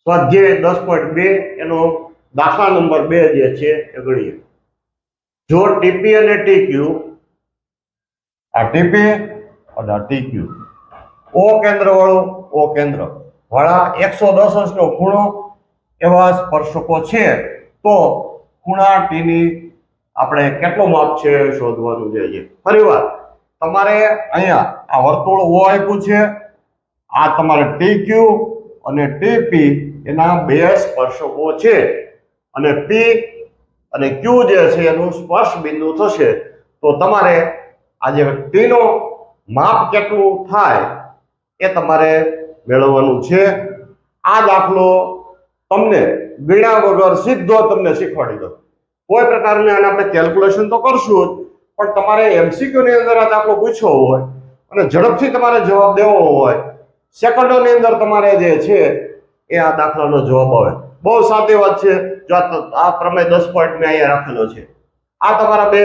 સ્વાધ્યાય 10.2 એનો દાખલા નંબર 2 જે છે એ ગણીએ. જો ટીપી અને ટીક્યુ, આ ટીપી અને આ ટીક્યુ ઓ કેન્દ્ર વાળા 110 અંશનો ખૂણો એવા સ્પર્શકો છે, તો ખૂણા ટી ની આપણે કેટલું માપ છે શોધવાનું છે. ફરીવાર તમારે અહીંયા આ વર્તુળ ઓ આપ્યું છે, આ તમારે ટીક્યુ અને ટીપી એના બે સ્પર્શકો છે, અને પી અને ક્યુ જે છે એનું સ્પર્શ બિંદુ થશે. તો તમારે આ જે ટી નો માપ કેટલું થાય એ તમારે મેળવવાનું છે. આ દાખલો તમને ગણ્યા વગર સીધો તમને શીખવાડી દો. કોઈ પ્રકારની આને આપણે કેલ્ક્યુલેશન તો કરશું જ, પણ તમારે એમસીક્યુ ની અંદર આ દાખલો પૂછ્યો હોય અને ઝડપથી તમારે જવાબ દેવો હોય, સેકન્ડોની અંદર તમારે જે છે એ આ દાખલાનો જવાબ આવે. બહુ સાદી વાત છે. જો આ પ્રમેય 10 પોઈન્ટ મેં અહીંયા રાખેલો છે, આ તમારા બે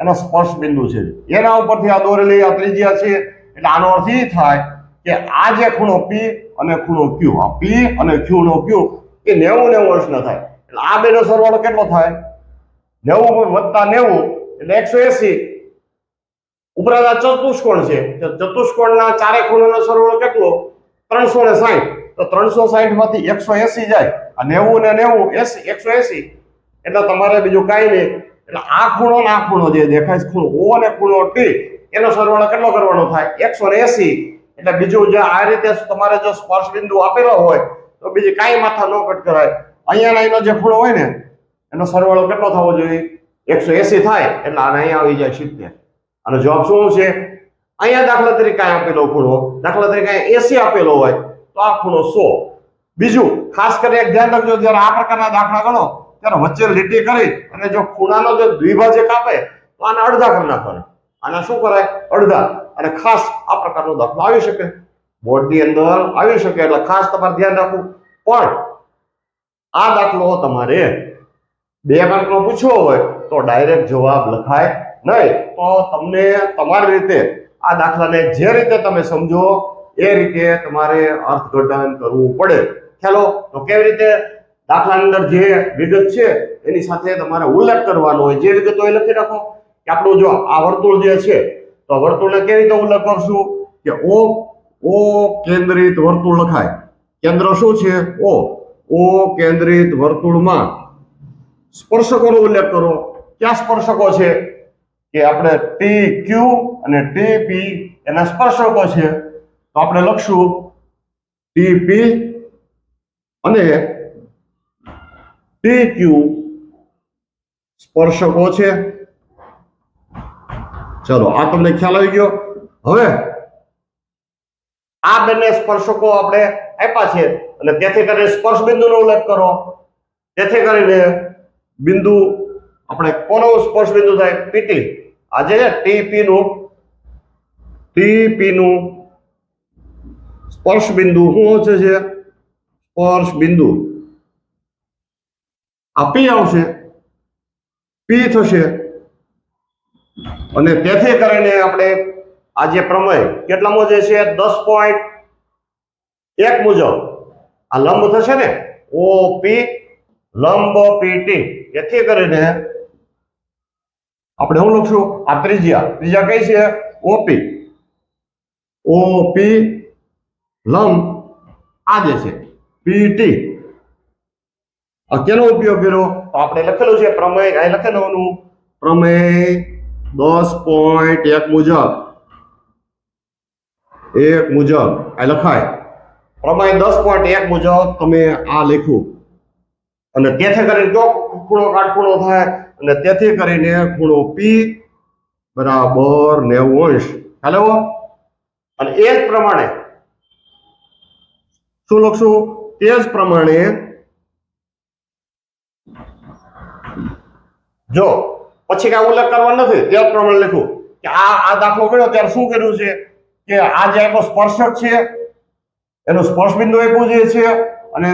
એનો સ્પર્શ બિંદુ છે, એના ઉપરથી આ દોરેલી આ ત્રિજ્યા છે. એટલે આનો અર્થ એ થાય કે આ જે ખૂણો પી અને ખૂણો ક્યુ, આ પી અને ક્યુ નો ક્યુ એ 90 અંશનો થાય. એટલે આ બેનો સરવાળો કેટલો થાય? 90 + 90 એટલે 180. ઉપરાંત આ ચતુષ્કોણ છે, ચતુષ્કોણના ચારે ખૂણાનો સરવાળો કેટલો? 360. તો 360 માંથી 180 જાય, આ 90 ને 90 180. એટલે તમારે બીજું કાંઈ નહીં. એટલે આ ખૂણો ને આ ખૂણો જે દેખાય છે, ખૂણો ઓ અને ખૂણો ટી, એનો સરવાળો કેટલો કરવાનો થાય? 180. એટલે બીજું જે આ રીતે તમારે જો સ્પર્શ બિંદુ આપેલો હોય તો બીજી કાંઈ માથા ન કટ કરાય. અહીંયાના એનો જે ખૂણો હોય ને એનો સરવાળો કેટલો થવો જોઈએ? 180 થાય. એટલે આને અહીંયા આવી જાય 70. અને જવાબ શું છે? અહીંયા દાખલા તરીકે કાંઈ આપેલો ખૂણો, દાખલા તરીકે 80 આપેલો હોય તો આ ખૂણો 100. બીજું ખાસ કરીને એક ધ્યાન રાખજો, જ્યારે આ પ્રકારના દાખલા ગણો ત્યારે વચ્ચે લીટી કરી અને જો ખૂણાનો જો દ્વિભાજક આપે તો આને અડધા કરી નાખવાના. આને શું કરાય? અડધા. અને ખાસ આ પ્રકારનો દાખલો આવી શકે, બોર્ડની અંદર આવી શકે, એટલે ખાસ તમારે ધ્યાન રાખવું. પણ આ દાખલો તમારે 2 માર્કનો પૂછ્યો હોય તો ડાયરેક્ટ જવાબ લખાય નહીં. તો તમને તમારી રીતે આ દાખલાને જે રીતે તમે સમજો એ રીતે તમારે અર્થઘટન કરવું પડે. ખ્યાલો? તો કેવી રીતે દાખલાની અંદર જે વિગત છે એની સાથે તમારે ઉલ્લેખ કરવાનો હોય. જે વિગત હોય લખી રાખો કે આપણું જો આ વર્તુળ જે છે તો વર્તુળને કેવી રીતે ઉલ્લેખ કરશું કે ઓ કેન્દ્રિત વર્તુળ લખાય. કેન્દ્ર શું છે? ઓ કેન્દ્રિત વર્તુળમાં સ્પર્શકોનો ઉલ્લેખ કરો. ક્યાં સ્પર્શકો છે? કે આપણે ટી ક્યુ અને ટી પી એના સ્પર્શકો છે. તો આપણે લખશું ટી પી અને ટી ક્યુ સ્પર્શકો છે. ચલો, આ તમને ખ્યાલ આવી ગયો. હવે આ બંને સ્પર્શકો આપણે આપ્યા છે અને તેથી કરીને સ્પર્શ બિંદુનો ઉલ્લેખ કરો. તેથી કરીને બિંદુ આપણે કોનો સ્પર્શ બિંદુ થાય? પીટી. આ જે ટીપી નું સ્પર્શ બિંદુ શું છે? સ્પર્શ બિંદુ આ પી આવશે, પી થશે. અને તેથી કરીને આપણે આ જે પ્રમેય કેટલામો જે છે 10.1 મુજબ આ લંબ થશે ને, ઓપી લંબ પીટી. તેથી કરીને આપણે શું લખશું? આ ત્રિજ્યા કઈ છે? ઓપી લંબ આ જે છે પીટી. આ કેનો ઉપયોગ કર્યો? તો આપણે લખેલું છે પ્રમેય, અહીં લખેલું પ્રમેય 10.1 મુજબ આ લખાય. પ્રમેય 10.1 મુજબ તમે આ લખ્યું. અને તેથી કરીને જો ખૂણો કાટખૂણો થાય અને તેથી કરીને ખૂણો પી બરાબર 90 અંશ. ખ્યાલ આવ્યો? અને એ જ પ્રમાણે શું લખશું? તે જ પ્રમાણે જો પછી કઈ ઉલ્લેખ કરવાનો નથી, તે જ પ્રમાણે લખ્યું કે આ દાખલો ગણ્યો ત્યારે શું કર્યું છે કે આ જે આપણો સ્પર્શક છે એનું સ્પર્શ બિંદુ આપ્યું જે છે, અને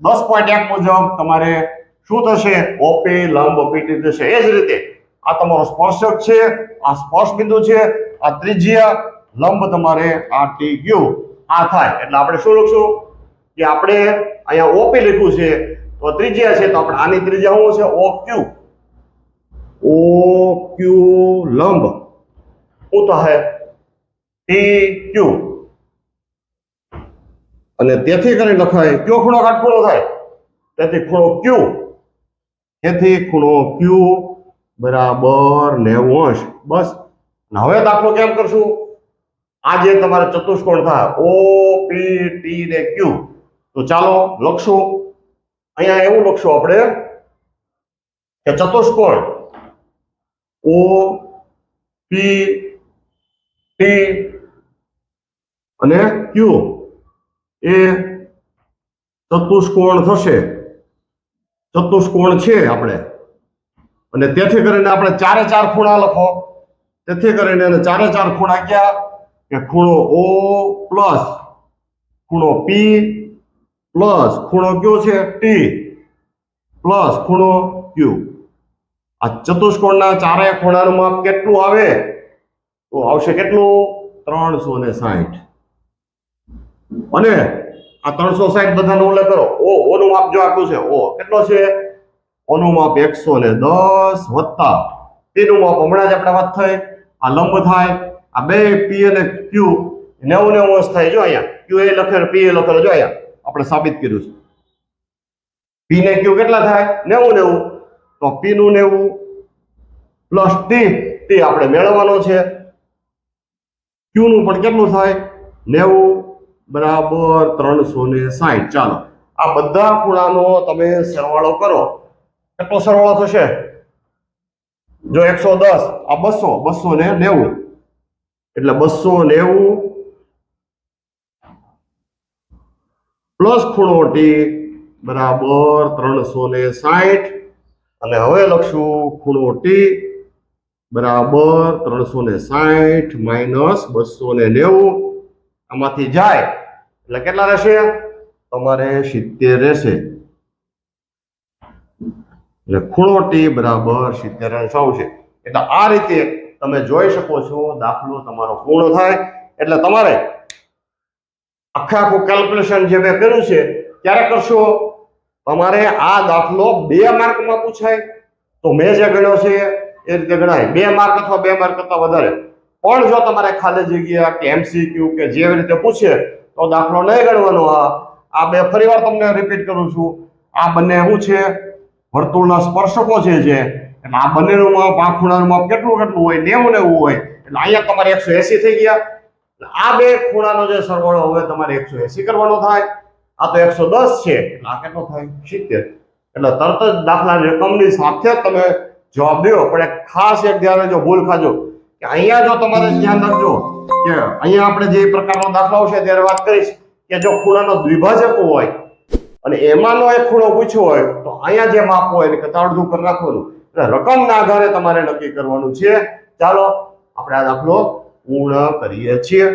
10.1 મુજબ તમારે શું થશે? ઓપી લંબ પીટી થશે. એ જ રીતે આ તમારો સ્પર્શક છે, આ સ્પર્શ બિંદુ છે, આ ત્રિજ્યા લંબ તમારે આ ટી ક્યુ આ થાય. એટલે આપણે શું લખશું? કે આપણે અહીંયા ઓપી લખ્યું છે તો ત્રિજ્યા છે, તો આપણે આની ત્રિજ્યા શું છે? ઓ ક્યુ લંબ શું થાય? ટી ક્યુ. અને તેથી કરીને લખાય કયો ખૂણો કાટખૂણો થાય? તેથી ખૂણો ક્યુ. તેથી ખૂણો ક્યુ બરાબર 90°. બસ. હવે દાખલો કેમ કરશું? આ જે તમારે ચતુષ્કોણ થાય ઓ પી ટી ને ક્યુ, તો ચાલો લખશું. અહીંયા એવું લખશું આપણે કે ચતુષ્કોણ ઓ પી ટી અને ક્યુ એ ચતુષ્કોણ થશે. ચતુષ્કોણ છે આપણે, અને તેથી કરીને આપણે ચારે ચાર ખૂણા લખો. તેથી કરીને એને ચારે ચાર ખૂણા ક્યાં? કે ખૂણો ઓ પ્લસ ખૂણો પી પ્લસ ખૂણો કયો છે? ટી પ્લસ ખૂણો ક્યુ. આ ચતુષ્કોણના ચારે ખૂણાનું માપ કેટલું આવે? તો આવશે કેટલું? 360. અને આ 360 બધાનો ઉલ્લેખ કરો. ઓનું માપ જો આટલું છે, ઓ કેટલો છે? ઓનું માપ 110 વત્તા પી નું માપ હમણાં જ આપણે વાત થઈ, આ લંબ થાય. આ બે પી અને ક્યુ 90 થાય. જો અહીંયા ક્યુ એ લખેલું, પી એ લખેલું. જો અહીંયા આપણે સાબિત કર્યું છે. પી ને ક્યુ કેટલા થાય? 90. તો પી નું 90 પ્લસ ટી આપણે મેળવવાનો છે. ક્યુ નું પણ કેટલું થાય? 90 બરાબર 360. ચાલો આ બધા ખૂણાનો તમે સરવાળો કરો. કેટલો સરવાળો થશે? જો 110 આ 290 એટલે 290 પ્લસ ખૂણો ટી બરાબર 360. અને હવે લખશું ખૂણો ટી બરાબર 360 માઇનસ 290. આમાંથી જાય એટલે કેટલા રહેશે? તમારે 70 રહેશે. એટલે ખૂણો ટી બરાબર 70 આવશે. એટલે આ રીતે તમે જોઈ શકો છો દાખલો તમારો પૂર્ણ થાય. એટલે તમારે આખું કેલ્ક્યુલેશન જે મેં કર્યું છે ક્યારે કરશો? તમારે આ દાખલો 2 માર્કમાં પૂછાય તો મેં જે ગણ્યો છે એ રીતે ગણાય. 2 માર્ક અથવા 2 માર્ક કરતા વધારે. પણ જો તમારે ખાલી જગ્યા કે એમસીક્યુ કે જેવી રીતે પૂછે તો દાખલો નહીં ગણવાનો. આ બે ફરીવાર તમને રિપીટ કરું છું. આ બંને શું છે? વર્તુળના સ્પર્શકો છે જે. એટલે આ બંનેનું માપ, આ ખૂણાનું માપ કેટલું હોય? 90 હોય. એટલે અહીંયા તમારે 180 થઈ ગયા. આ બે ખૂણાનો જે સરવાળો હવે તમારે 180 કરવાનો થાય. આ તો 110 છે, આ કેટલો થાય? 70. એટલે તરત જ દાખલાની રકમની સાથે તમે જવાબ દો. પણ એક ખાસ એક ધ્યાન રાખજો, ભૂલ ખાજો કે અહીંયા જો તમારે ધ્યાન રાખજો કે અહીંયા આપણે જે પ્રકારનો દાખલો છે ત્યારે વાત કરીશ કે જો ખૂણાનો દ્વિભાજક હોય અને એમાંનો એક ખૂણો પૂછ્યો હોય તો અહીંયા જે માપ હોય એટલે અડધું કરી રાખવાનું. એટલે રકમના આધારે તમારે નક્કી કરવાનું છે. ચાલો આપણે આ દાખલો પૂર્ણ કરીએ છીએ.